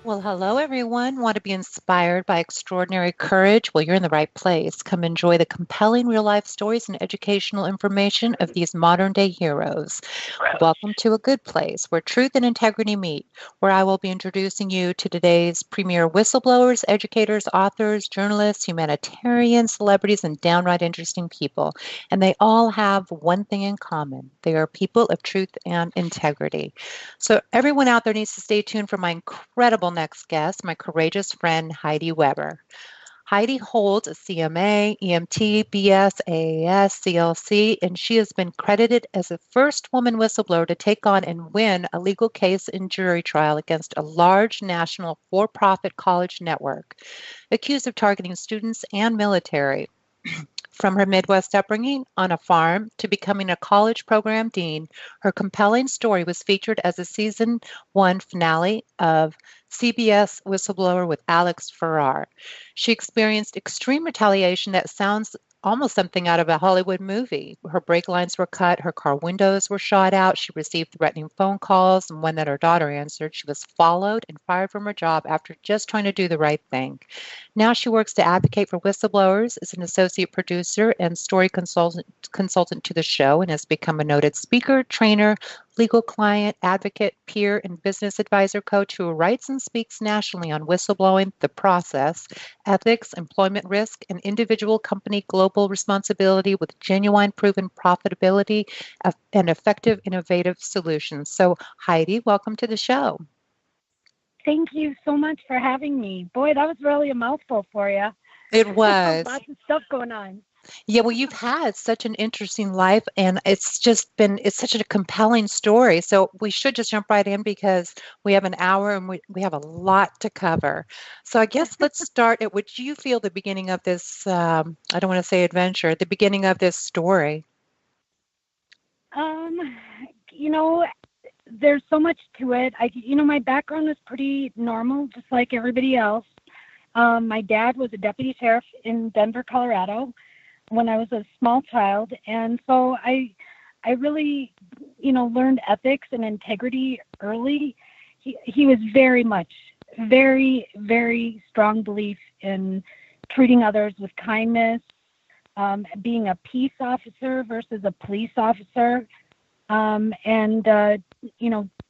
Well, hello, everyone. Want to be inspired by extraordinary courage? Well, you're in the right place. Come enjoy the compelling real life stories and educational information of these modern day heroes. Welcome to a good place where truth and integrity meet, where I will be introducing you to today's premier whistleblowers, educators, authors, journalists, humanitarians, celebrities, and downright interesting people. And they all have one thing in common: they are people of truth and integrity. So, everyone out there needs to stay tuned for my incredible next guest, my courageous friend, Heidi Weber. Heidi holds a CMA, EMT, BS, AAS, CLC, and she has been credited as the first woman whistleblower to take on and win a legal case in jury trial against a large national for profit college network accused of targeting students and military. From her Midwest upbringing on a farm to becoming a college program dean, her compelling story was featured as a season 1 finale of CBS Whistleblower with Alex Ferrer. She experienced extreme retaliation that sounds almost something out of a Hollywood movie. Her brake lines were cut, her car windows were shot out, she received threatening phone calls, and when that her daughter answered, she was followed and fired from her job after just trying to do the right thing. Now she works to advocate for whistleblowers as an associate producer and story consultant to the show and has become a noted speaker, trainer, legal client, advocate, peer, and business advisor coach who writes and speaks nationally on whistleblowing, the process, ethics, employment risk, and individual company global responsibility with genuine proven profitability and effective innovative solutions. So, Heidi, welcome to the show. Thank you so much for having me. Boy, that was really a mouthful for you. It was. Lots of stuff going on. Yeah, well, you've had such an interesting life, and it's such a compelling story. So we should just jump right in because we have an hour and we have a lot to cover. So I guess let's start at what you feel the beginning of this, I don't want to say adventure, the beginning of this story. Um, you know, there's so much to it. My background is pretty normal, just like everybody else. My dad was a deputy sheriff in Denver, Colorado, when I was a small child, and so I really, learned ethics and integrity early. He was very, very strong belief in treating others with kindness, being a peace officer versus a police officer, and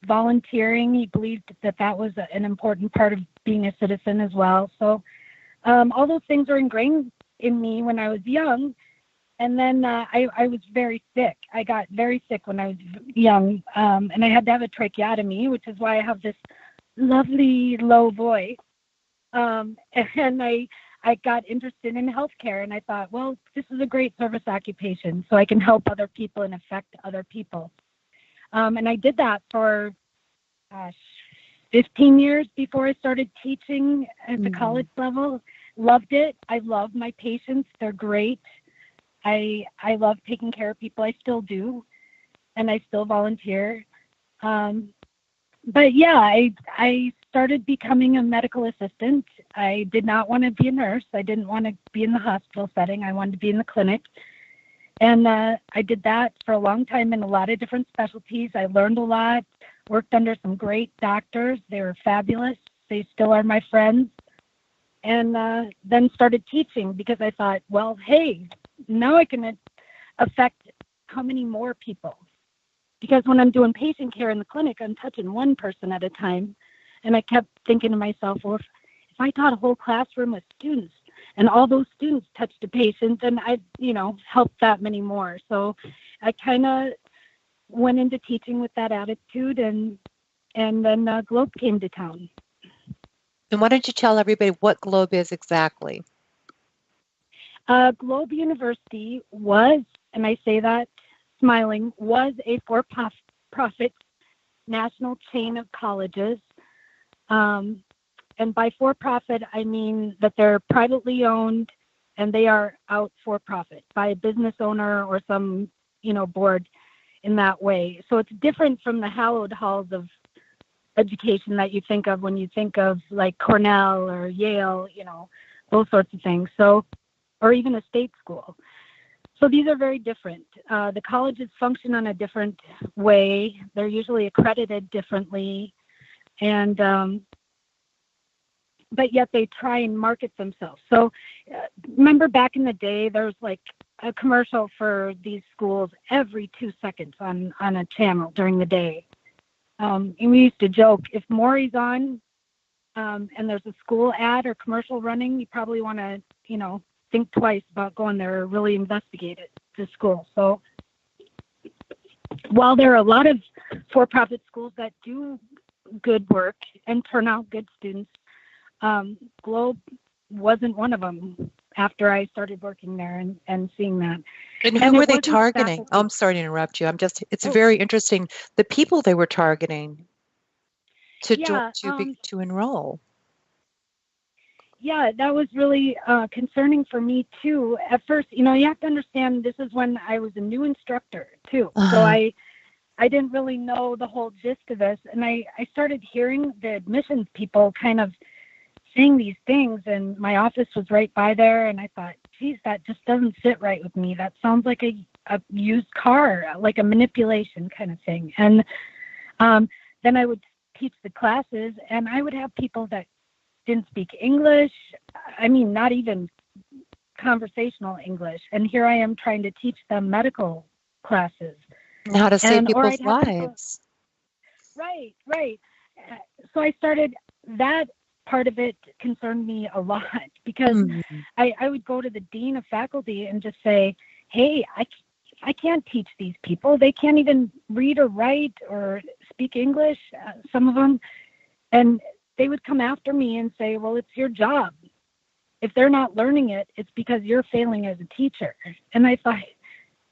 volunteering. He believed that was an important part of being a citizen as well. So all those things are ingrained in me when I was young. And then I was very sick. I got very sick when I was young, and I had to have a tracheotomy, which is why I have this lovely low voice. And I got interested in healthcare, and I thought, well, this is a great service occupation, so I can help other people and affect other people. And I did that for, gosh, 15 years before I started teaching at the college level. Loved it. I love my patients. They're great. I love taking care of people. I still do, and I still volunteer. But yeah, I started becoming a medical assistant. I did not want to be a nurse. I didn't want to be in the hospital setting. I wanted to be in the clinic. And I did that for a long time in a lot of different specialties. I learned a lot, worked under some great doctors. They were fabulous. They still are my friends. And then started teaching because I thought, well, hey, now I can affect how many more people? Because when I'm doing patient care in the clinic, I'm touching one person at a time. And I kept thinking to myself, well, if I taught a whole classroom of students and all those students touched a patient, then I'd, help that many more. So I kind of went into teaching with that attitude, and then Globe came to town. And why don't you tell everybody what Globe is exactly? Globe University was, and I say that smiling, was a for-profit national chain of colleges. And by for-profit, I mean that they're privately owned and they are out for profit by a business owner or some, board in that way. So it's different from the hallowed halls of education that you think of when you think of like Cornell or Yale, those sorts of things. So, or even a state school. So these are very different. The colleges function on a different way. They're usually accredited differently. And but yet they try and market themselves. So remember back in the day, there was like a commercial for these schools every 2 seconds on a channel during the day. And we used to joke, if Maury's on and there's a school ad or commercial running, you probably want to, think twice about going there or really investigate it, the school. So while there are a lot of for-profit schools that do good work and turn out good students, Globe wasn't one of them after I started working there and seeing that. And who were they targeting? Oh, I'm sorry to interrupt you. It's very interesting. The people they were targeting to enroll. Yeah, that was really concerning for me too. At first, you have to understand this is when I was a new instructor too. So I didn't really know the whole gist of this. And I started hearing the admissions people kind of saying these things, and my office was right by there, and I thought, geez, that just doesn't sit right with me. That sounds like a used car, like a manipulation kind of thing. And then I would teach the classes, and I would have people that didn't speak English. I mean, not even conversational English. And here I am trying to teach them medical classes. How to save people's lives. Right. So I started, that part of it concerned me a lot because I would go to the dean of faculty and just say, hey, I can't teach these people. They can't even read or write or speak English, some of them. And they would come after me and say, well, it's your job. If they're not learning it, it's because you're failing as a teacher. And I thought,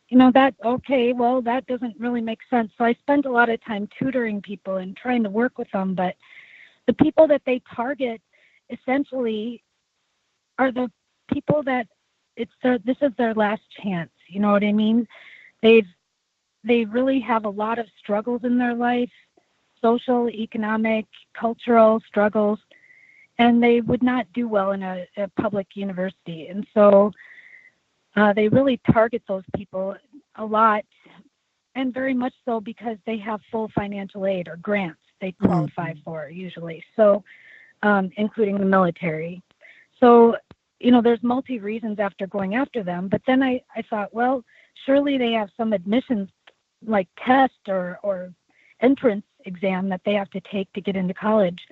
that doesn't really make sense. So I spent a lot of time tutoring people and trying to work with them. But the people that they target essentially are the people that this is their last chance. You know what I mean? They really have a lot of struggles in their life, social, economic, cultural struggles, and they would not do well in a public university. And so they really target those people a lot, and very much so because they have full financial aid or grants they qualify for usually, so including the military. So, there's multi-reasons after going after them. But then I thought, well, surely they have some admissions like test or entrance exam that they have to take to get into college.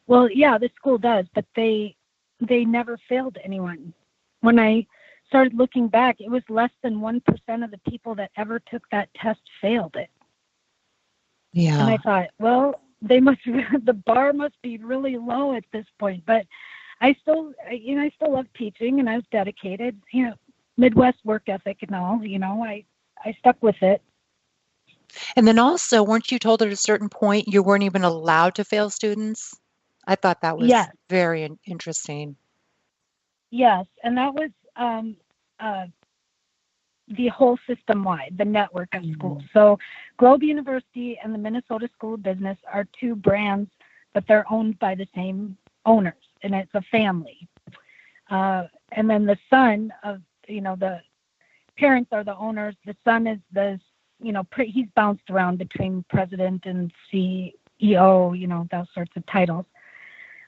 Well, yeah, the school does, but they never failed anyone. When I started looking back, it was less than 1% of the people that ever took that test failed it. Yeah. And I thought, well, the bar must be really low at this point. But I still love teaching, and I was dedicated, Midwest work ethic and all, I stuck with it. And then also, weren't you told at a certain point you weren't even allowed to fail students? I thought that was very interesting. Yes, and that was the whole system-wide, the network of schools. So Globe University and the Minnesota School of Business are two brands, but they're owned by the same owners, and it's a family. And then the son of, the parents are the owners. The son is he's bounced around between president and CEO, those sorts of titles.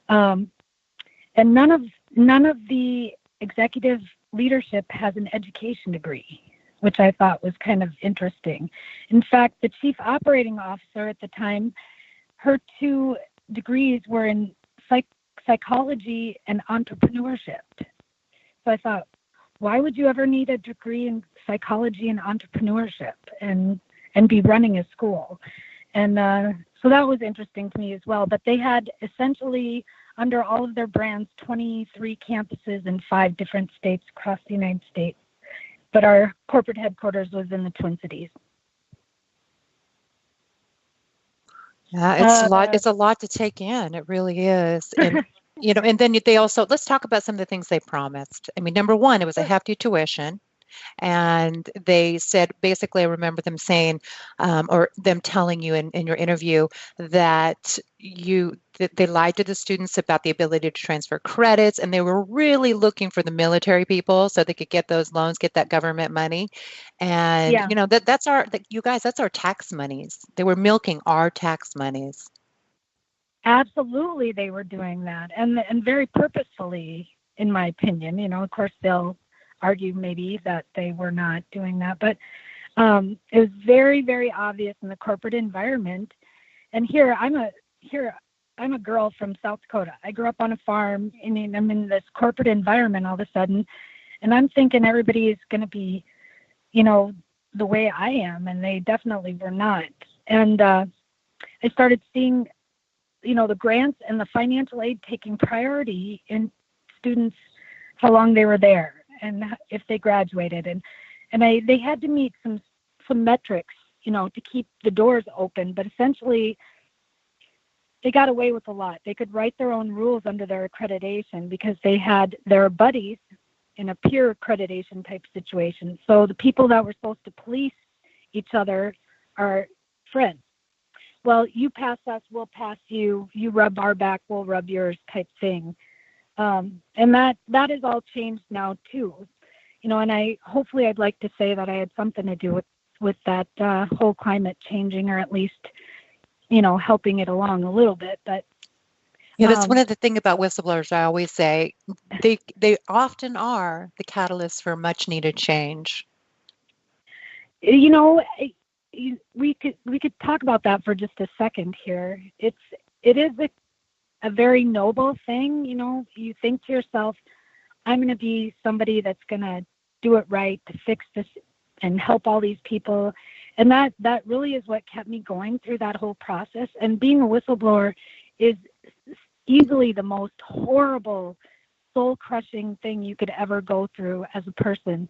And none of the executive leadership has an education degree, which I thought was kind of interesting. In fact, the chief operating officer at the time, her 2 degrees were in psychology and entrepreneurship. So I thought, why would you ever need a degree in psychology and entrepreneurship and be running a school? And so that was interesting to me as well. But they had essentially, under all of their brands, 23 campuses in 5 different states across the United States. But our corporate headquarters was in the Twin Cities. Yeah, it's a lot to take in. It really is. And and then they also, let's talk about some of the things they promised. I mean, number one, it was a hefty tuition. And they said, basically, I remember them saying, or them telling you in your interview that they lied to the students about the ability to transfer credits, and they were really looking for the military people so they could get those loans, get that government money. And that's our tax monies. They were milking our tax monies. Absolutely, they were doing that, and very purposefully, in my opinion. Of course, they'll argue maybe that they were not doing that, but it was very, very obvious in the corporate environment. And here I'm a girl from South Dakota. I grew up on a farm, and I'm in this corporate environment all of a sudden, and I'm thinking everybody is going to be, the way I am, and they definitely were not. And I started seeing, the grants and the financial aid taking priority in students, how long they were there, and if they graduated, and they had to meet some metrics, to keep the doors open. But essentially, they got away with a lot. They could write their own rules under their accreditation because they had their buddies in a peer accreditation type situation. So the people that were supposed to police each other are friends. Well, you pass us, we'll pass you. You rub our back, we'll rub yours type thing. And that has all changed now too. And I'd like to say that I had something to do with that whole climate changing, or at least, helping it along a little bit. But yeah, that's one of the things about whistleblowers. I always say they often are the catalyst for much needed change. We could talk about that for just a second here. It is a very noble thing. You think to yourself, I'm going to be somebody that's going to do it right to fix this and help all these people. And that really is what kept me going through that whole process. And being a whistleblower is easily the most horrible, soul-crushing thing you could ever go through as a person.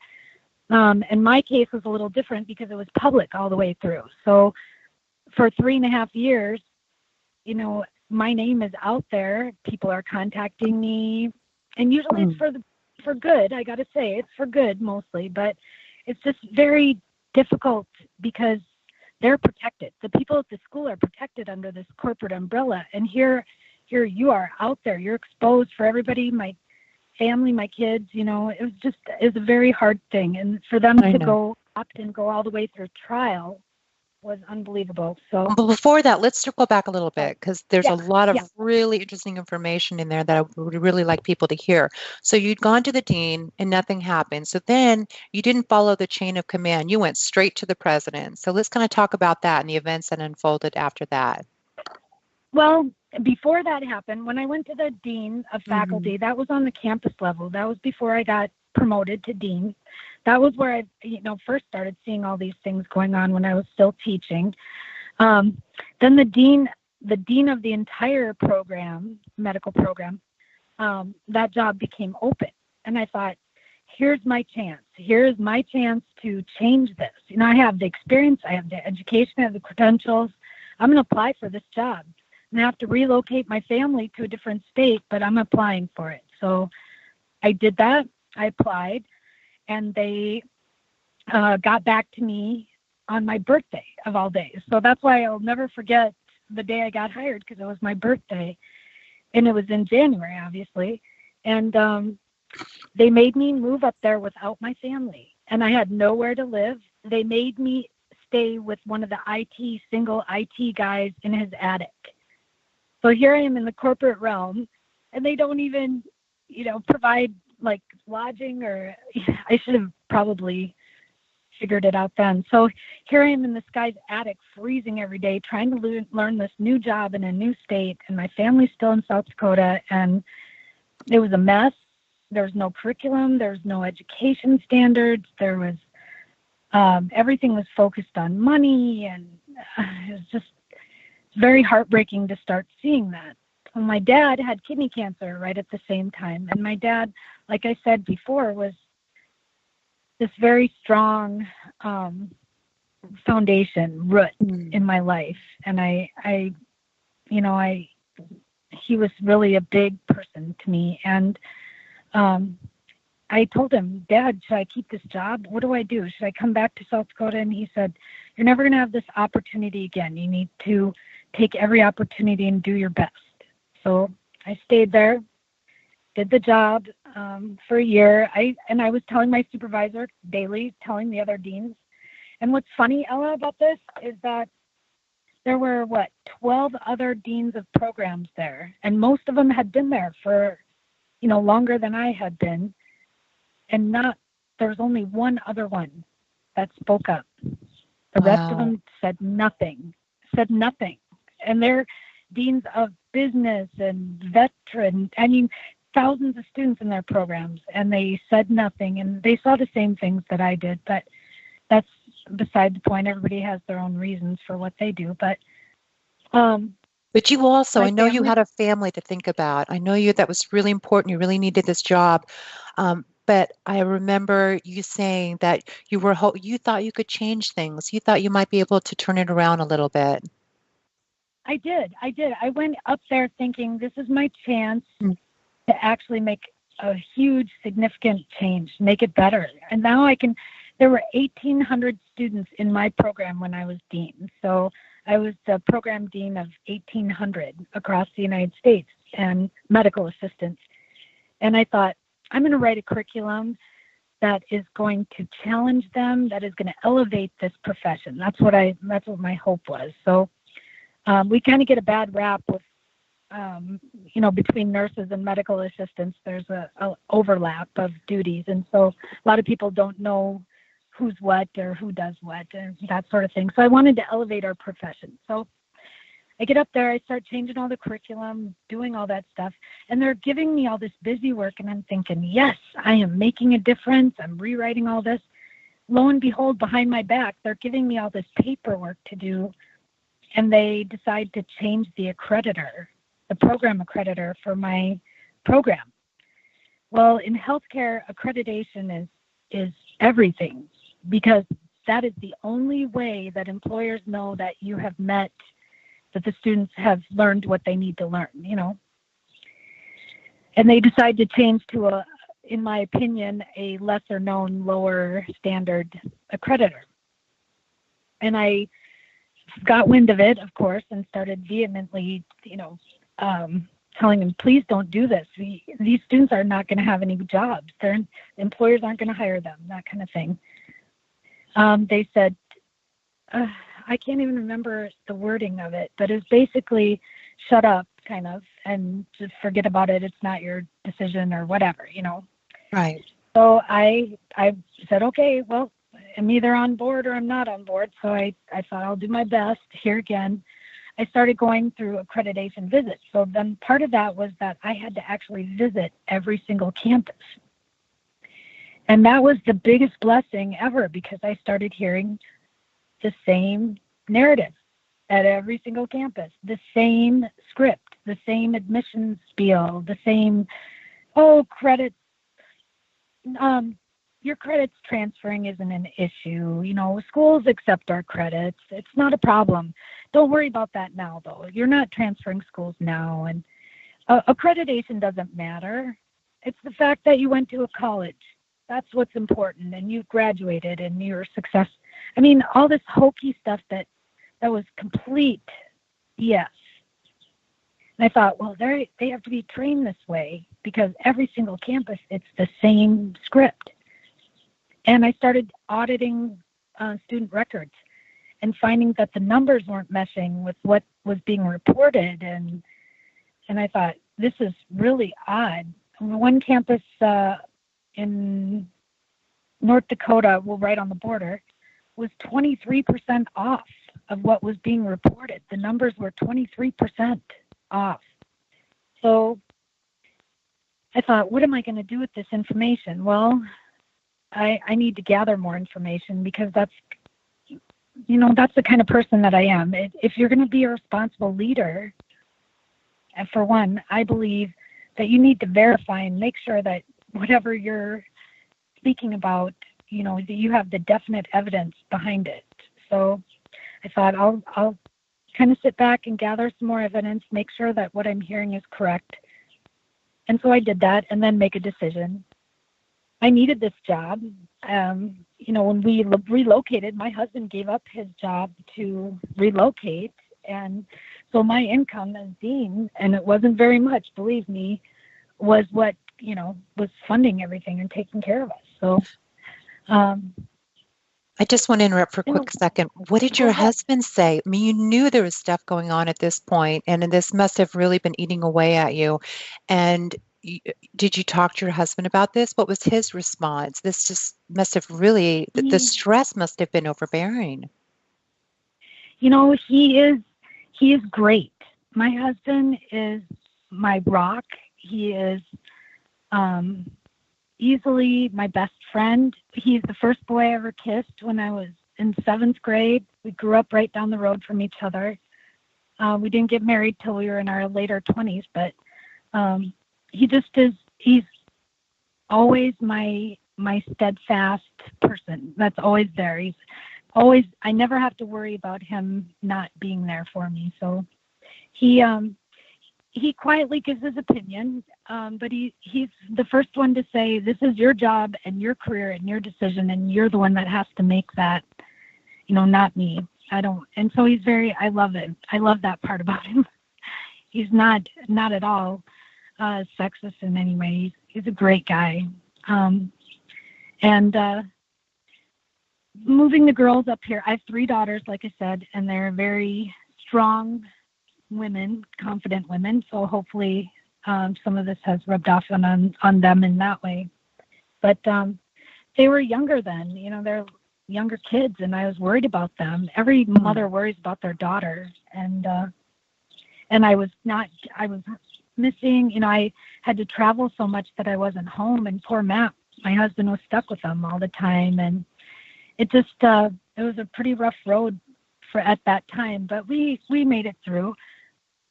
And my case was a little different because it was public all the way through. So for 3.5 years, my name is out there. People are contacting me, and usually it's for good. I got to say, it's for good mostly, but it's just very difficult because they're protected. The people at the school are protected under this corporate umbrella, and here you are out there. You're exposed for everybody. My family, my kids. It was a very hard thing, and for them to go up and go all the way through trial was unbelievable. So, but before that, let's circle back a little bit, because there's a lot of really interesting information in there that I would really like people to hear. So you'd gone to the dean and nothing happened. So then you didn't follow the chain of command. You went straight to the president. So let's kind of talk about that and the events that unfolded after that. Well, before that happened, when I went to the dean of faculty, that was on the campus level. That was before I got promoted to dean. That was where I, first started seeing all these things going on when I was still teaching. Then the dean of the entire program, medical program, that job became open. And I thought, here's my chance. Here's my chance to change this. I have the experience, I have the education, I have the credentials. I'm going to apply for this job. And I have to relocate my family to a different state, but I'm applying for it. So I did that. I applied, and they got back to me on my birthday of all days. So that's why I'll never forget the day I got hired, because it was my birthday, and it was in January, obviously. And they made me move up there without my family, and I had nowhere to live. They made me stay with one of the single IT guys in his attic. So here I am in the corporate realm, and they don't even, provide like lodging, or I should have probably figured it out then. So here I am in this guy's attic, freezing every day, trying to learn this new job in a new state, and my family's still in South Dakota, and it was a mess. There was no curriculum. There was no education standards. There was everything was focused on money, and it was just very heartbreaking to start seeing that. Well, my dad had kidney cancer right at the same time. And my dad, like I said before, was this very strong foundation, root in my life. And he was really a big person to me. And I told him, Dad, should I keep this job? What do I do? Should I come back to South Dakota? And he said, you're never going to have this opportunity again. You need to take every opportunity and do your best. So I stayed there, did the job for a year. I was telling my supervisor daily, telling the other deans. And what's funny, Ella, about this is that there were, 12 other deans of programs there, and most of them had been there for, longer than I had been, and there was only one other one that spoke up. The rest of them said nothing. And they're deans of business and veteran, thousands of students in their programs, and they said nothing, and they saw the same things that I did, but that's beside the point. Everybody has their own reasons for what they do, but you also, I know you had a family to think about. I know that was really important. You really needed this job. But I remember you saying that you thought you could change things. You thought you might be able to turn it around a little bit. I did. I went up there thinking this is my chance to actually make a huge, significant change, make it better. And now there were 1,800 students in my program when I was dean. So I was the program dean of 1,800 across the United States and medical assistants. And I thought, I'm going to write a curriculum that is going to challenge them, that is going to elevate this profession. That's what my hope was. So we kind of get a bad rap with, between nurses and medical assistants. There's a overlap of duties. And so a lot of people don't know who's what or who does what and that sort of thing. So I wanted to elevate our profession. So I get up there, I start changing all the curriculum, doing all that stuff, and they're giving me all this busy work, and I'm thinking, yes, I am making a difference. I'm rewriting all this. Lo and behold, behind my back, they're giving me all this paperwork to do, and they decide to change the program accreditor for my program. Well, in healthcare, accreditation is everything, because that is the only way that employers know that you have that the students have learned what they need to learn, And they decide to change to in my opinion, a lesser known, lower standard accreditor. And I got wind of it, of course, and started vehemently, telling them, please don't do this. These students are not going to have any jobs. Their employers aren't going to hire them, that kind of thing. They said, I can't even remember the wording of it, but it was basically shut up, kind of, and just forget about it. It's not your decision or whatever, Right. So I said, okay, well, I'm either on board or I'm not on board. So I thought I'll do my best. Here again, I started going through accreditation visits. So then part of that was that I had to actually visit every single campus. And that was the biggest blessing ever, because I started hearing the same narrative at every single campus, the same script, the same admissions spiel, the same, credits, your credits transferring isn't an issue. Schools accept our credits. It's not a problem. Don't worry about that now, though. You're not transferring schools now. And accreditation doesn't matter. It's the fact that you went to a college. That's what's important. And you graduated and you're successful. I mean, all this hokey stuff that was complete BS. And I thought, well, they have to be trained this way, because every single campus, it's the same script. And I started auditing student records and finding that the numbers weren't meshing with what was being reported. And I thought, this is really odd. One campus in North Dakota, right on the border, was 23% off of what was being reported. The numbers were 23% off. So I thought, what am I going to do with this information? Well, I need to gather more information, because that's the kind of person that I am. If you're going to be a responsible leader, and for one, I believe that you need to verify and make sure that whatever you're speaking about, that you have the definite evidence behind it. So I thought I'll kind of sit back and gather some more evidence, make sure that what I'm hearing is correct. And so I did that, and then make a decision. I needed this job. When we relocated, my husband gave up his job to relocate. And so my income as dean, and it wasn't very much, believe me, was what, was funding everything and taking care of us. So I just want to interrupt for a And quick second. What did go your ahead. husband say? I mean, you knew there was stuff going on at this point, and this must have really been eating away at you. And y did you talk to your husband about this? What was his response? This just must have really, the He, stress must have been overbearing. he is great. My husband is my rock. He is um, easily my best friend. He's the first boy I ever kissed when I was in 7th grade. We grew up right down the road from each other. We didn't get married till we were in our later 20s, but he just is. He's always my steadfast person. That's always there. He's always. I never have to worry about him not being there for me. So he quietly gives his opinion, but he's the first one to say, this is your job and your career and your decision, and you're the one that has to make that, not me. I don't. And so he's I love it. I love that part about him. He's not at all sexist in any way. He's a great guy. And moving the girls up here, I have 3 daughters, like I said, and they're very strong women, confident women. So hopefully some of this has rubbed off on them in that way. But they were younger then, they're younger kids, and I was worried about them. Every mother worries about their daughter. And I was missing, I had to travel so much that I wasn't home, and poor Matt, my husband, was stuck with them all the time. And it just, it was a pretty rough road at that time, but we made it through.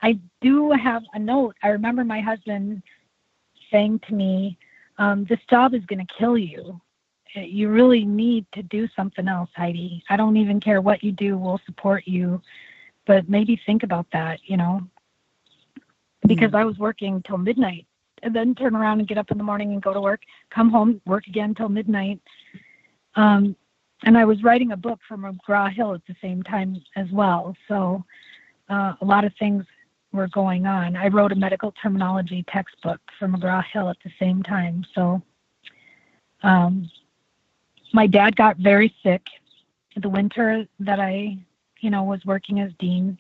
I do have a note. I remember my husband saying to me, this job is going to kill you. You really need to do something else, Heidi. I don't even care what you do. We'll support you. But maybe think about that, because I was working till midnight and then turn around and get up in the morning and go to work, come home, work again till midnight. And I was writing a book for McGraw-Hill at the same time as well. So a lot of things were going on. I wrote a medical terminology textbook for McGraw-Hill at the same time. So my dad got very sick the winter that I, was working as dean,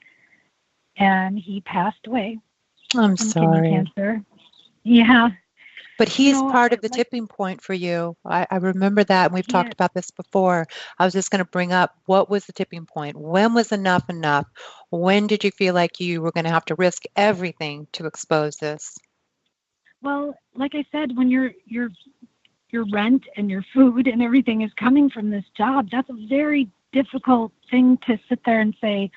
and he passed away I'm from kidney sorry. cancer. Yeah. But he's part of the tipping point for you. I remember that, and we've talked about this before. I was just going to bring up, what was the tipping point? When was enough enough? When did you feel like you were going to have to risk everything to expose this? Well, like I said, when your rent and your food and everything is coming from this job, that's a very difficult thing to sit there and say,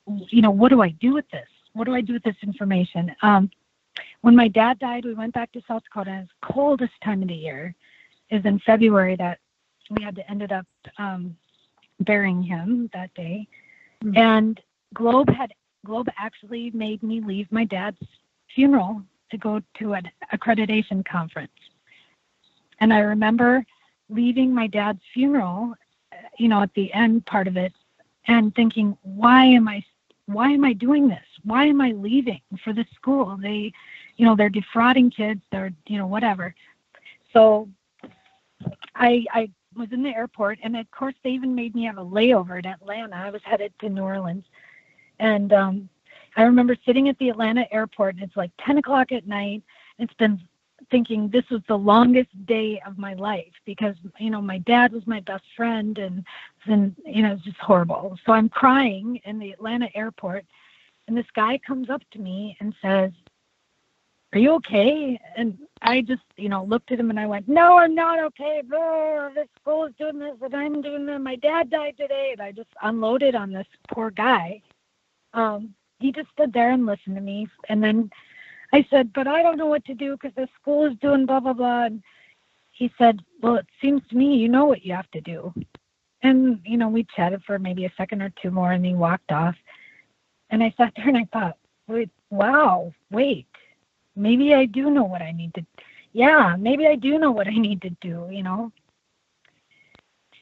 what do I do with this? What do I do with this information? When my dad died, we went back to South Dakota, and the coldest time of the year is in February that we ended up burying him that day. Mm-hmm. And Globe actually made me leave my dad's funeral to go to an accreditation conference. And I remember leaving my dad's funeral, at the end part of it, and thinking, why am I doing this? Why am I leaving for this school? They're defrauding kids. They're, whatever. So I was in the airport, and of course they even made me have a layover in Atlanta. I was headed to New Orleans. And I remember sitting at the Atlanta airport, and it's like 10 o'clock at night. It's been thinking this was the longest day of my life because, my dad was my best friend, and then, it's just horrible. So I'm crying in the Atlanta airport, and this guy comes up to me and says, "Are you okay?" And I just, looked at him and I went, "No, I'm not okay. This school is doing this and I'm doing that. My dad died today." And I just unloaded on this poor guy. He just stood there and listened to me. And then I said, "But I don't know what to do because the school is doing blah, blah, blah." And he said, "Well, it seems to me you know what you have to do." And, we chatted for maybe a second or two more, and he walked off. And I sat there and I thought, wait, maybe I do know what I need to, maybe I do know what I need to do,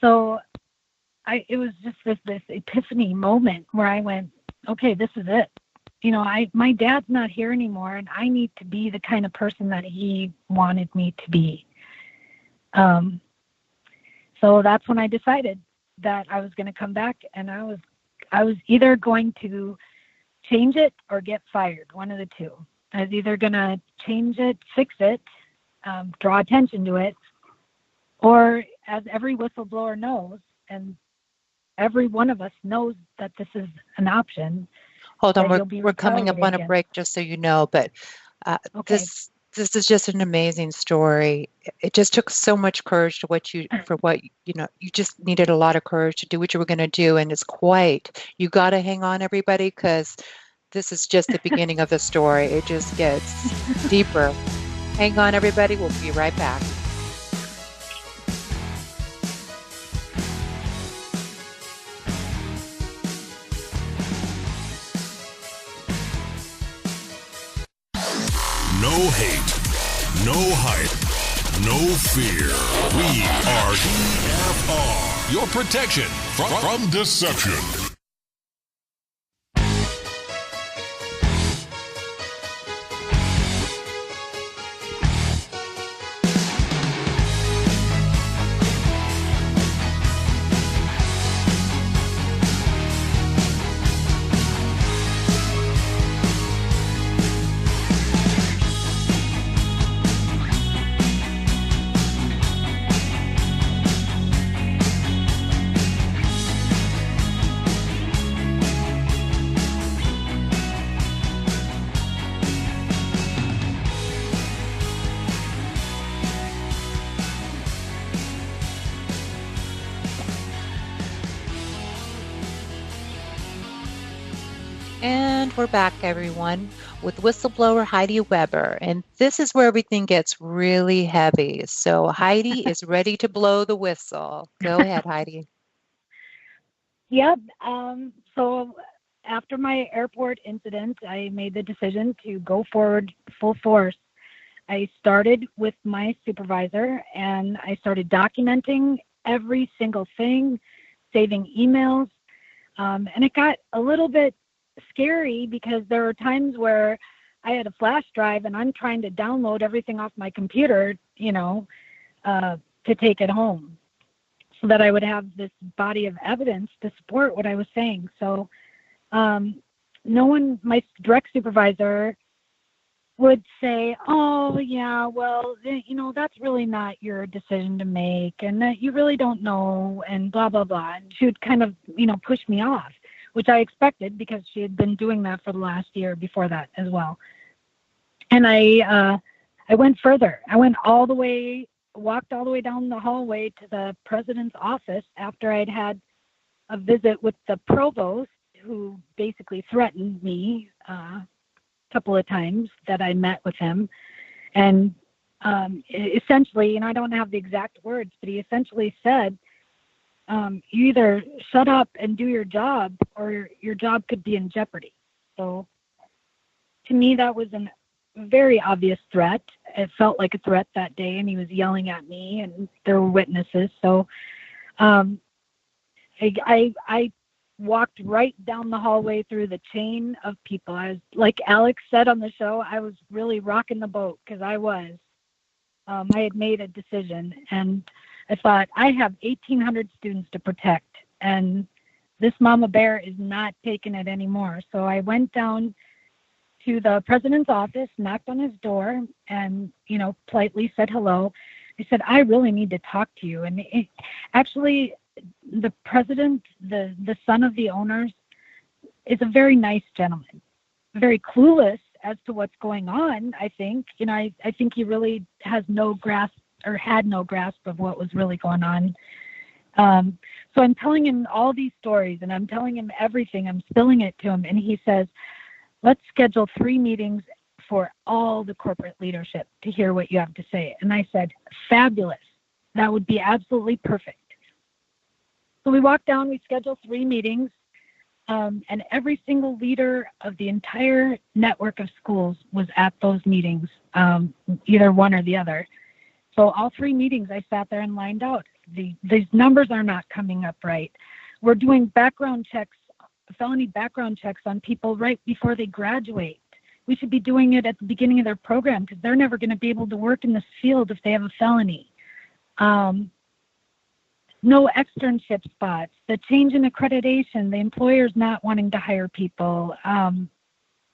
So it was just this epiphany moment where I went, okay, this is it. My dad's not here anymore, and I need to be the kind of person that he wanted me to be. So that's when I decided, that I was going to come back, and I was either going to change it or get fired, one of the two. I was either going to change it, fix it, draw attention to it, or, as every whistleblower knows, and every one of us knows that this is an option. Hold on, we're coming up on a break, just so you know, but Okay. this is just an amazing story. It just took so much courage you just needed a lot of courage to do what you were going to do, and you got to hang on, everybody, because this is just the beginning of the story. It just gets deeper. Hang on, everybody. We'll be right back. No hate, no hype, no fear. We are DFR, your protection from deception. And we're back, everyone, with whistleblower Heidi Weber. And this is where everything gets really heavy. So Heidi is ready to blow the whistle. Go ahead, Heidi. Yep. So after my airport incident, I made the decision to go forward full force. I started with my supervisor, and I started documenting every single thing, saving emails. And it got a little bit scary because there were times where I had a flash drive and I'm trying to download everything off my computer, to take it home so that I would have this body of evidence to support what I was saying. So my direct supervisor would say, oh, yeah, well, that's really not your decision to make, and that you really don't know, and blah, blah, blah. And she would kind of, push me off, which I expected because she had been doing that for the last year before that as well. And I went further. I walked all the way down the hallway to the president's office after I'd had a visit with the provost, who basically threatened me couple of times that I met with him. And essentially, and I don't have the exact words, but he essentially said, you either shut up and do your job or your job could be in jeopardy. So to me, that was a very obvious threat. It felt like a threat that day, and he was yelling at me, and there were witnesses. So I walked right down the hallway through the chain of people. I was, like Alex said on the show, I was really rocking the boat because I had made a decision, and I thought, I have 1,800 students to protect, and this mama bear is not taking it anymore. So I went down to the president's office, knocked on his door, and, politely said hello. I said, I really need to talk to you. And actually, the president, the son of the owners, is a very nice gentleman, very clueless as to what's going on. I think, I think he really has no grasp or had no grasp of what was really going on. So I'm telling him all these stories, and I'm telling him everything. I'm spilling it to him. And he says, let's schedule 3 meetings for all the corporate leadership to hear what you have to say. And I said, fabulous. That would be absolutely perfect. So we walked down, we scheduled 3 meetings, and every single leader of the entire network of schools was at those meetings, either one or the other. So all 3 meetings, I sat there and lined out. These numbers are not coming up right. We're doing background checks, felony background checks on people right before they graduate. We should be doing it at the beginning of their program because they're never going to be able to work in this field if they have a felony. no externship spots, the change in accreditation, the employers not wanting to hire people,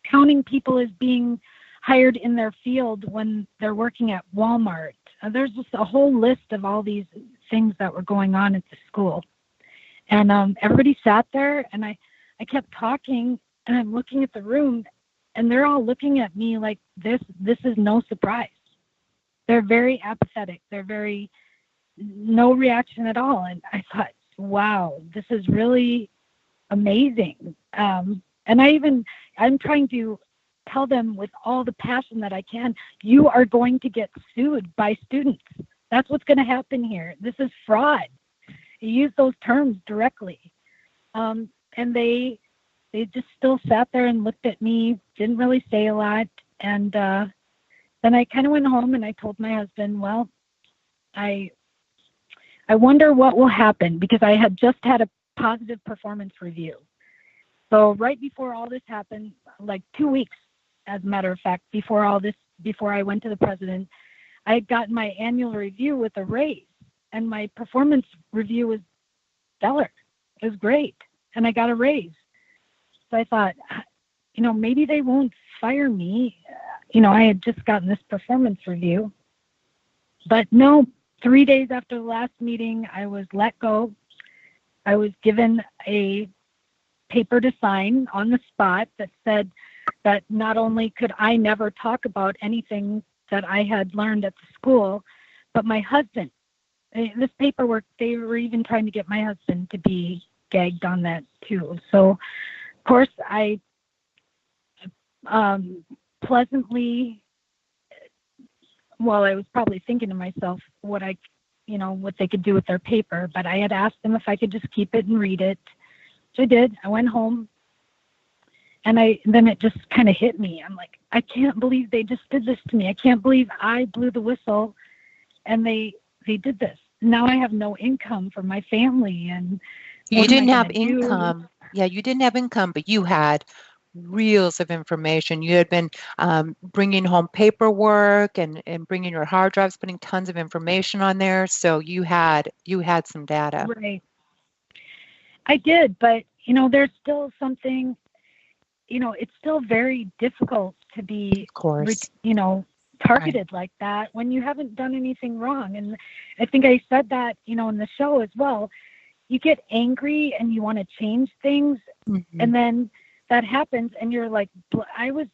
counting people as being hired in their field when they're working at Walmart. There's just a whole list of all these things that were going on at the school. And everybody sat there, and I kept talking, and I'm looking at the room, and they're all looking at me like this is no surprise. They're very apathetic. They're very no reaction at all. And I thought, wow, this is really amazing. And I'm trying to tell them with all the passion that I can, you are going to get sued by students. That's what's going to happen here. This is fraud. You use those terms directly. And they just still sat there and looked at me, didn't really say a lot. And then I kind of went home and I told my husband, well, I wonder what will happen, because I had just had a positive performance review. So right before all this happened, like 2 weeks, as a matter of fact, before I went to the president, I had gotten my annual review with a raise, and my performance review was stellar. It was great, and I got a raise. So I thought, maybe they won't fire me. I had just gotten this performance review. But no, 3 days after the last meeting, I was let go. I was given a paper to sign on the spot that said that not only could I never talk about anything that I had learned at the school, but my husband. This paperwork, they were even trying to get my husband to be gagged on that too. So, of course, I pleasantly, well, I was probably thinking to myself what they could do with their paper, but I had asked them if I could just keep it and read it. So I did. I went home, and then it just kind of hit me. I'm like, I can't believe they just did this to me. I can't believe I blew the whistle, and they did this. Now I have no income for my family, and you didn't have income. Yeah, you didn't have income, but you had reels of information. You had been bringing home paperwork and bringing your hard drives, putting tons of information on there. So you had some data. Right. I did, but there's still something. It's still very difficult to be, of course, targeted right. Like that when you haven't done anything wrong. And I think I said that, in the show as well. You get angry and you want to change things, mm-hmm. and then that happens, and you're like, I was,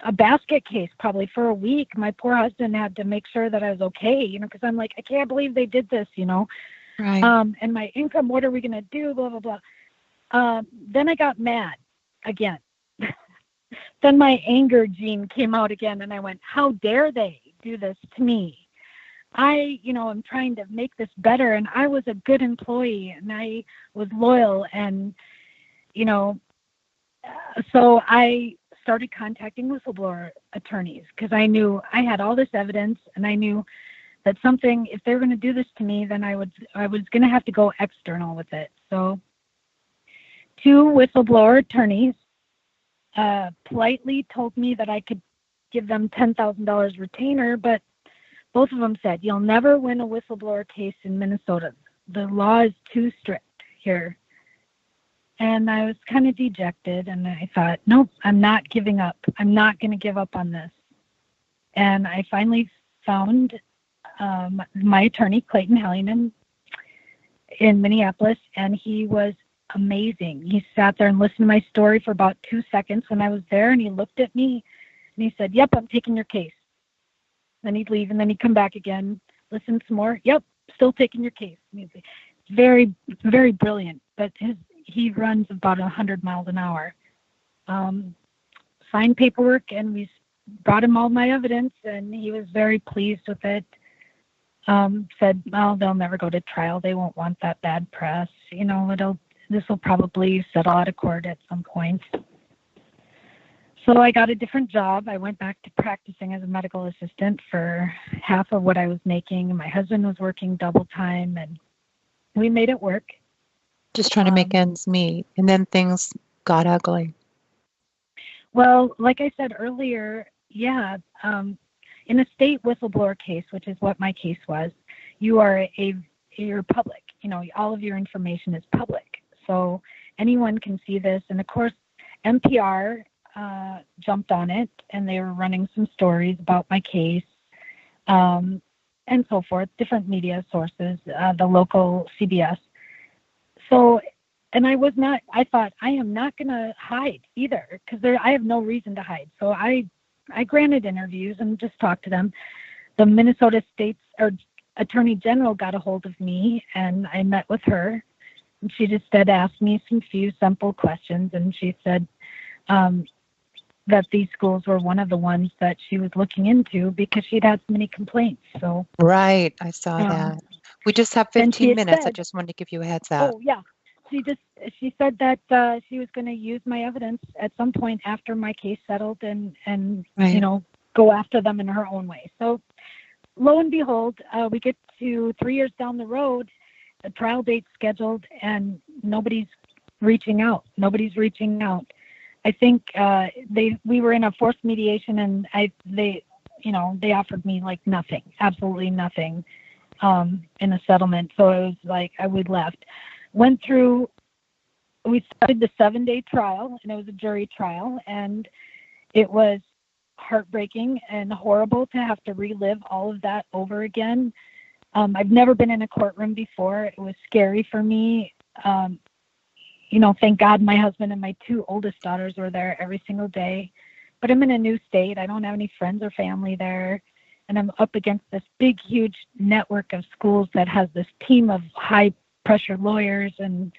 a basket case probably for a week. My poor husband had to make sure that I was okay, because I'm like, I can't believe they did this, Right. And my income, what are we going to do? Blah, blah, blah. Then I got mad again. Then my anger gene came out again, and I went, how dare they do this to me? I'm trying to make this better, and I was a good employee, and I was loyal, and, so I started contacting whistleblower attorneys, because I knew I had all this evidence, and I knew that if they were going to do this to me, then I was going to have to go external with it. So 2 whistleblower attorneys politely told me that I could give them $10,000 retainer, but both of them said, you'll never win a whistleblower case in Minnesota. The law is too strict here. And I was kind of dejected, and I thought, nope, I'm not giving up. I'm not going to give up on this. And I finally found my attorney, Clayton Hallinan, in Minneapolis, and he was amazing. He sat there and listened to my story for about 2 seconds when I was there, and he looked at me, and he said, yep, I'm taking your case. Then he'd leave, and then he'd come back again, listen some more. Yep, still taking your case. Very, very brilliant, but he runs about 100 miles an hour. Signed paperwork, and we brought him all my evidence, and he was very pleased with it. Said, well, they'll never go to trial. They won't want that bad press. This will probably settle out of court at some point. So I got a different job. I went back to practicing as a medical assistant for half of what I was making. My husband was working double time, and we made it work. Just trying to make ends meet. And then things got ugly. Well, like I said earlier, yeah, in a state whistleblower case, which is what my case was, you are a you're public. All of your information is public. So anyone can see this. And of course, NPR jumped on it, and they were running some stories about my case and so forth, different media sources, the local CBS. So, and I thought, I am not going to hide either, because I have no reason to hide. So I granted interviews and just talked to them. The Minnesota State's Attorney General got a hold of me, and I met with her. And she just asked me some few simple questions, and she said that these schools were one of the ones that she was looking into because she'd had so many complaints. So right, I saw that. We just have 15 minutes. I just wanted to give you a heads up. Oh yeah, she said that she was going to use my evidence at some point after my case settled, and right. Go after them in her own way. So lo and behold, we get to 3 years down the road, a trial date scheduled, and nobody's reaching out. I think we were in a forced mediation, and they offered me like nothing, absolutely nothing, in a settlement. So it was like we left. We started the 7-day trial, and it was a jury trial, and it was heartbreaking and horrible to have to relive all of that over again. I've never been in a courtroom before. It was scary for me. Thank God my husband and my 2 oldest daughters were there every single day. But I'm in a new state. I don't have any friends or family there. And I'm up against this big, huge network of schools that has this team of high-pressure lawyers. And,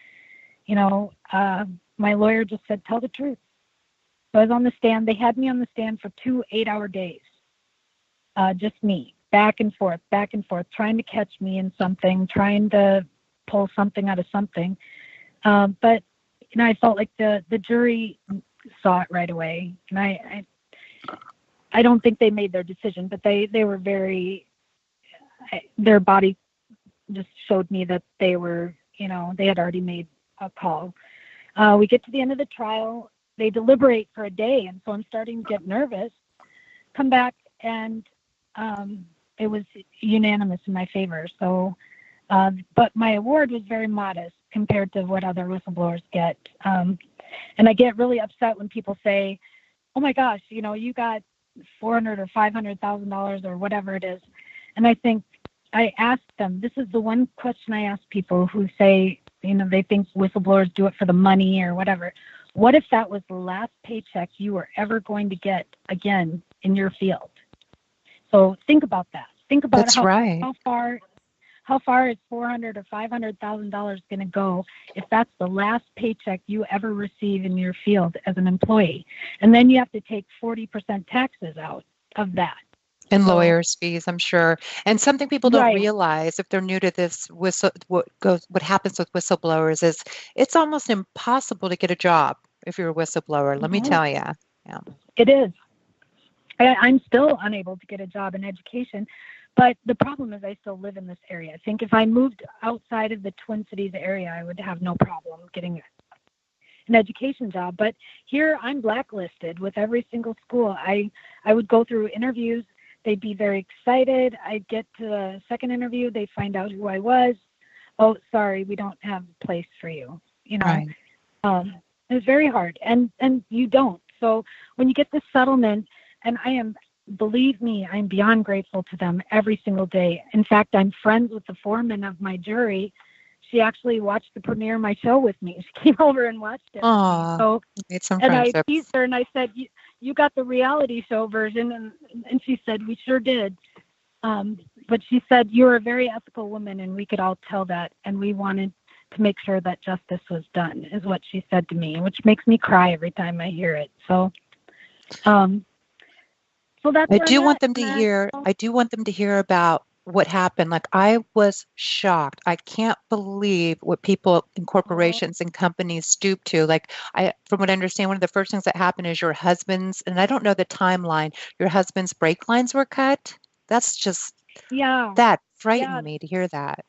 my lawyer just said, tell the truth. So I was on the stand. They had me on the stand for 2 8-hour days. Just me, back and forth, trying to catch me in something, trying to pull something out of something. But I felt like the jury saw it right away, and I don't think they made their decision, but they were their body just showed me that they were, they had already made a call. We get to the end of the trial. They deliberate for a day, and so I'm starting to get nervous. Come back, and it was unanimous in my favor. So, but my award was very modest compared to what other whistleblowers get. And I get really upset when people say, oh my gosh, you got $400,000 or $500,000 or whatever it is. And I ask them, this is the one question I ask people who say, they think whistleblowers do it for the money or whatever. What if that was the last paycheck you were ever going to get again in your field? So think about that. Think about That's right. How far is $400,000 or $500,000 going to go if that's the last paycheck you ever receive in your field as an employee? And then you have to take 40% taxes out of that. And lawyers' fees, I'm sure. And something people don't Right. realize if they're new to this, what happens with whistleblowers is it's almost impossible to get a job if you're a whistleblower. Let me tell you. Yeah. It is. I'm still unable to get a job in education. But the problem is I still live in this area. I think if I moved outside of the Twin Cities area, I would have no problem getting an education job. But here I'm blacklisted with every single school. I would go through interviews. They'd be very excited. I'd get to the second interview. They'd find out who I was. Oh, sorry, we don't have a place for you. Right. It's very hard. And you don't. So when you get the settlement, and believe me, I'm beyond grateful to them every single day. In fact, I'm friends with the foreman of my jury. She actually watched the premiere of my show with me. She came over and watched it. Aww, so, made some and friendships. I teased her and I said, you got the reality show version. And she said, we sure did. But she said, you're a very ethical woman, and we could all tell that. And we wanted to make sure that justice was done, is what she said to me, which makes me cry every time I hear it. So, so that's I do want them to hear about what happened. Like, I was shocked. I can't believe what people in corporations and companies stoop to. Like, from what I understand, one of the first things that happened is your husband's, and I don't know the timeline, your husband's brake lines were cut. That's just, that frightened me to hear that.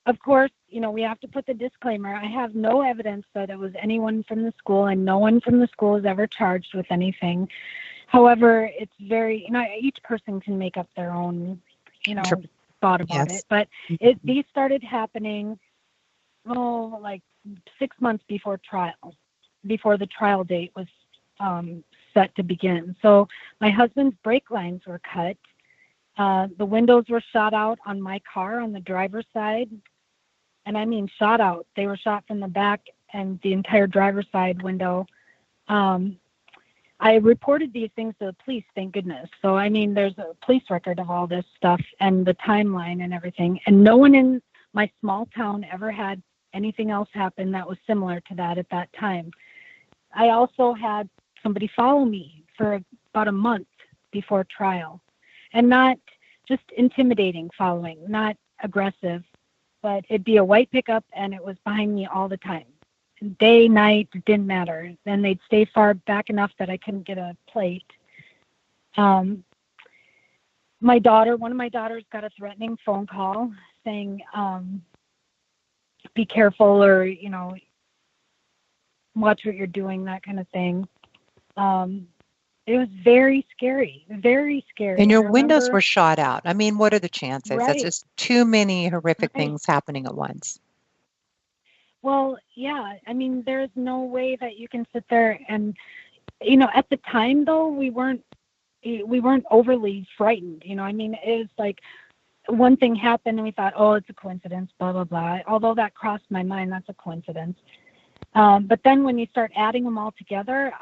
Of course, we have to put the disclaimer. I have no evidence that it was anyone from the school, and no one from the school is ever charged with anything. However, it's very, each person can make up their own, thought about Yes. it. But these started happening, like 6 months before the trial date was set to begin. So my husband's brake lines were cut. The windows were shot out on my car on the driver's side. And I mean shot out. They were shot from the back and the entire driver's side window. I reported these things to the police, thank goodness. So, I mean, there's a police record of all this stuff and the timeline and everything. And no one in my small town ever had anything else happen that was similar to that at that time. I also had somebody follow me for about a month before trial. And not just intimidating following, not aggressive, but it'd be a white pickup and it was behind me all the time. Day, night, it didn't matter. Then they'd stay far back enough that I couldn't get a plate. One of my daughters got a threatening phone call saying, be careful, or, watch what you're doing, that kind of thing. It was very scary, very scary. And your windows were shot out. I mean, what are the chances? Right. That's just too many horrific things happening at once. Well, yeah. I mean, there's no way that you can sit there and, at the time though, we weren't overly frightened. I mean, it was like one thing happened and we thought, oh, it's a coincidence, blah, blah, blah. Although that crossed my mind, that's a coincidence. But then when you start adding them all together,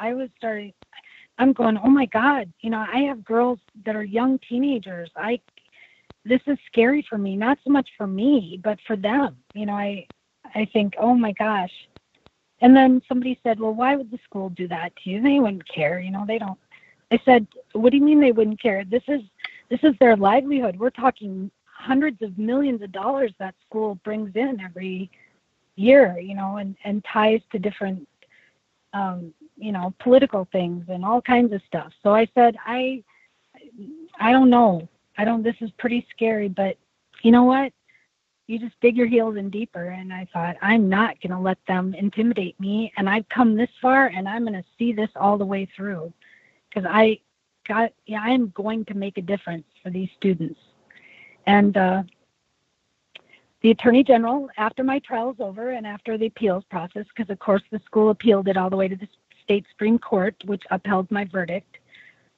I'm going, oh my God, I have girls that are young teenagers. This is scary for me, not so much for me, but for them. I think, oh my gosh. And then somebody said, well, why would the school do that to you? They wouldn't care. They don't. I said, what do you mean they wouldn't care? This is their livelihood. We're talking hundreds of millions of dollars that school brings in every year, and ties to different, political things and all kinds of stuff. So I said, I don't know. This is pretty scary, but you know what? You just dig your heels in deeper. And I thought, I'm not going to let them intimidate me. And I've come this far and I'm going to see this all the way through, because I am going to make a difference for these students. And, the Attorney General, after my trial's over and after the appeals process, because of course the school appealed it all the way to the state Supreme Court, which upheld my verdict,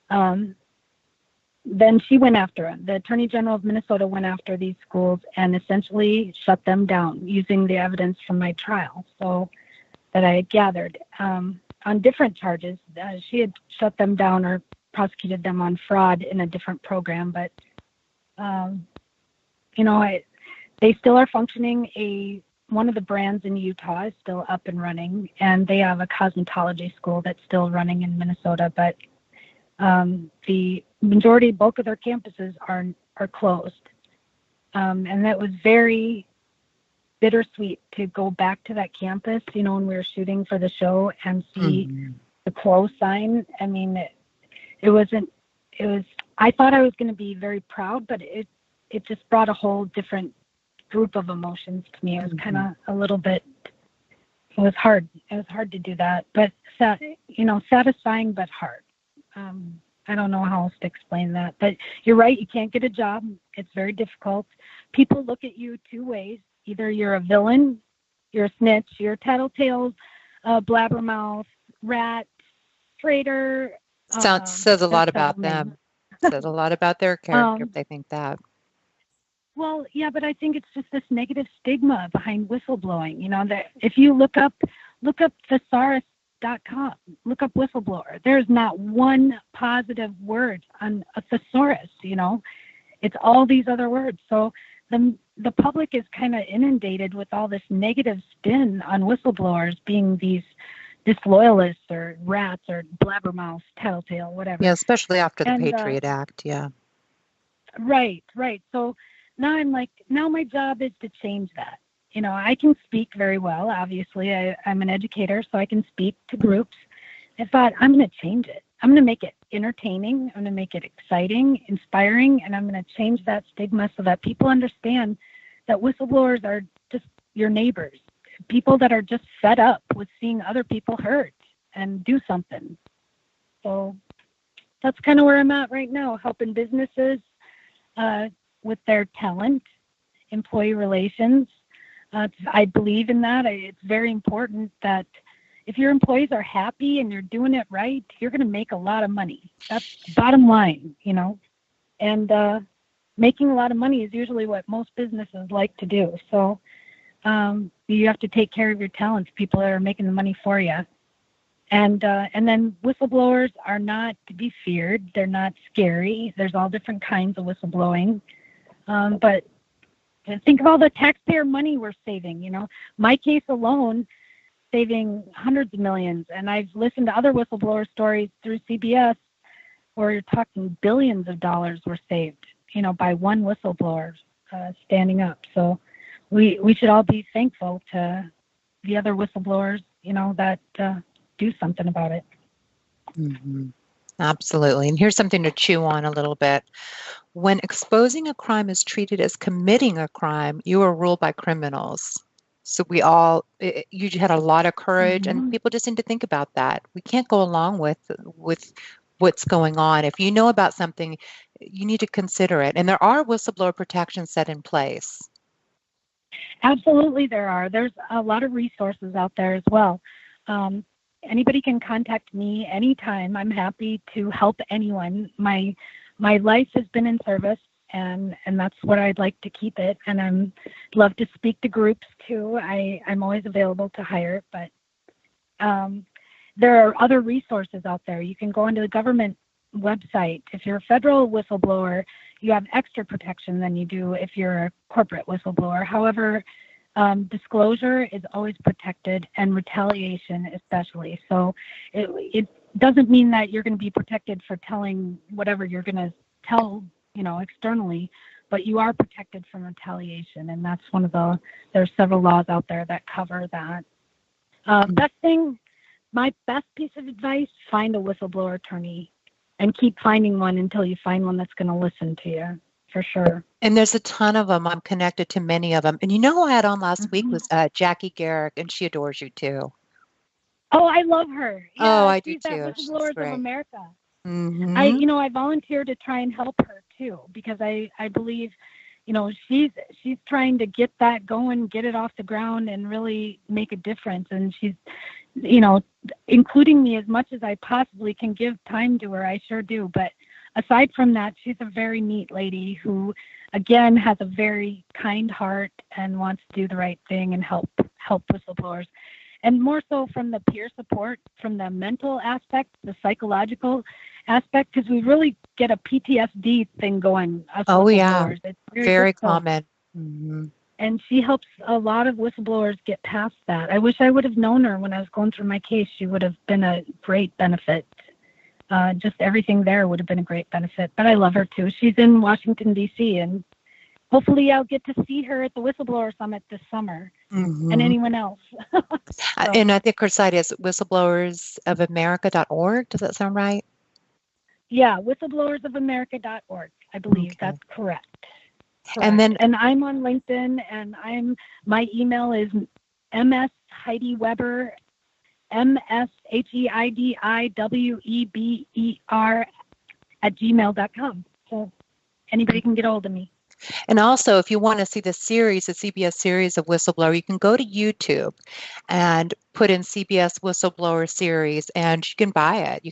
then she went after it. The Attorney General of Minnesota went after these schools and essentially shut them down using the evidence from my trial, so that I had gathered on different charges. She had shut them down or prosecuted them on fraud in a different program, but they still are functioning. One of the brands in Utah is still up and running, and they have a cosmetology school that's still running in Minnesota, but the bulk of their campuses are closed. And that was very bittersweet to go back to that campus, when we were shooting for the show and see the close sign. I mean, I thought I was going to be very proud, but it just brought a whole different group of emotions to me. It was kind of a little bit, it was hard. It was hard to do that, but satisfying, but hard. I don't know how else to explain that, but you're right. You can't get a job. It's very difficult. People look at you two ways. Either you're a villain, you're a snitch, you're a tattletale, blabbermouth, rat, traitor. Says a lot about them. Says a lot about their character if they think that. Well, yeah, but I think it's just this negative stigma behind whistleblowing. That if you look up thesaurus.com, look up whistleblower. There's not one positive word on a thesaurus. It's all these other words. So the public is kind of inundated with all this negative spin on whistleblowers being these disloyalists or rats or blabbermouths, tattletale, whatever. Yeah, especially after the Patriot Act. Yeah. Right. So now I'm like, now my job is to change that. I can speak very well. Obviously, I'm an educator, so I can speak to groups. I thought, I'm going to change it. I'm going to make it entertaining. I'm going to make it exciting, inspiring, and I'm going to change that stigma so that people understand that whistleblowers are just your neighbors, people that are just fed up with seeing other people hurt and do something. So that's kind of where I'm at right now, helping businesses with their talent, employee relations. I believe in that. It's very important that if your employees are happy and you're doing it right, you're going to make a lot of money. That's bottom line, and making a lot of money is usually what most businesses like to do. So you have to take care of your talents, people that are making the money for you. And then whistleblowers are not to be feared. They're not scary. There's all different kinds of whistleblowing. But think of all the taxpayer money we're saving. My case alone, saving hundreds of millions. And I've listened to other whistleblower stories through CBS where you're talking billions of dollars were saved, by one whistleblower standing up. So we should all be thankful to the other whistleblowers, that do something about it. Mm-hmm. Absolutely. And here's something to chew on a little bit. When exposing a crime is treated as committing a crime, you are ruled by criminals. So you had a lot of courage, Mm-hmm. and people just need to think about that. We can't go along with what's going on. If you know about something, you need to consider it. And there are whistleblower protections set in place. Absolutely, there are. There's a lot of resources out there as well. Anybody can contact me anytime. I'm happy to help anyone. My life has been in service, and that's what I'd like to keep it. And I'm love to speak to groups too. I'm always available to hire, but there are other resources out there. You can go onto the government website. If you're a federal whistleblower, you have extra protection than you do if you're a corporate whistleblower. However, disclosure is always protected, and retaliation especially. So it doesn't mean that you're going to be protected for telling whatever you're going to tell, externally, but you are protected from retaliation, and that's there's several laws out there that cover that. My best piece of advice, find a whistleblower attorney and keep finding one until you find one that's going to listen to you, for sure. And there's a ton of them. I'm connected to many of them. And who I had on last week was Jackie Garrick, and she adores you too. Oh, I love her. Yeah, I do too. Whistleblowers of America. Mm-hmm. I volunteer to try and help her too, because I believe, she's trying to get that going, get it off the ground, and really make a difference. And she's, including me as much as I possibly can give time to her. I sure do. But aside from that, she's a very neat lady who, again, has a very kind heart and wants to do the right thing and help whistleblowers. And more so from the peer support, from the mental aspect, the psychological aspect, because we really get a PTSD thing going. Oh, yeah. It's very common. Mm-hmm. And she helps a lot of whistleblowers get past that. I wish I would have known her when I was going through my case. She would have been a great benefit. Just everything there would have been a great benefit. But I love her too. She's in Washington, D.C., and hopefully I'll get to see her at the Whistleblower Summit this summer, mm-hmm. and anyone else. And I think her site is whistleblowersofamerica.org. Does that sound right? Yeah, whistleblowersofamerica.org. I believe that's correct. And I'm on LinkedIn, and my email is msheidiweber, msheidiweber @gmail.com. So anybody can get hold of me. And also, if you want to see the CBS series of Whistleblower, you can go to YouTube and put in CBS Whistleblower series, and you can buy it.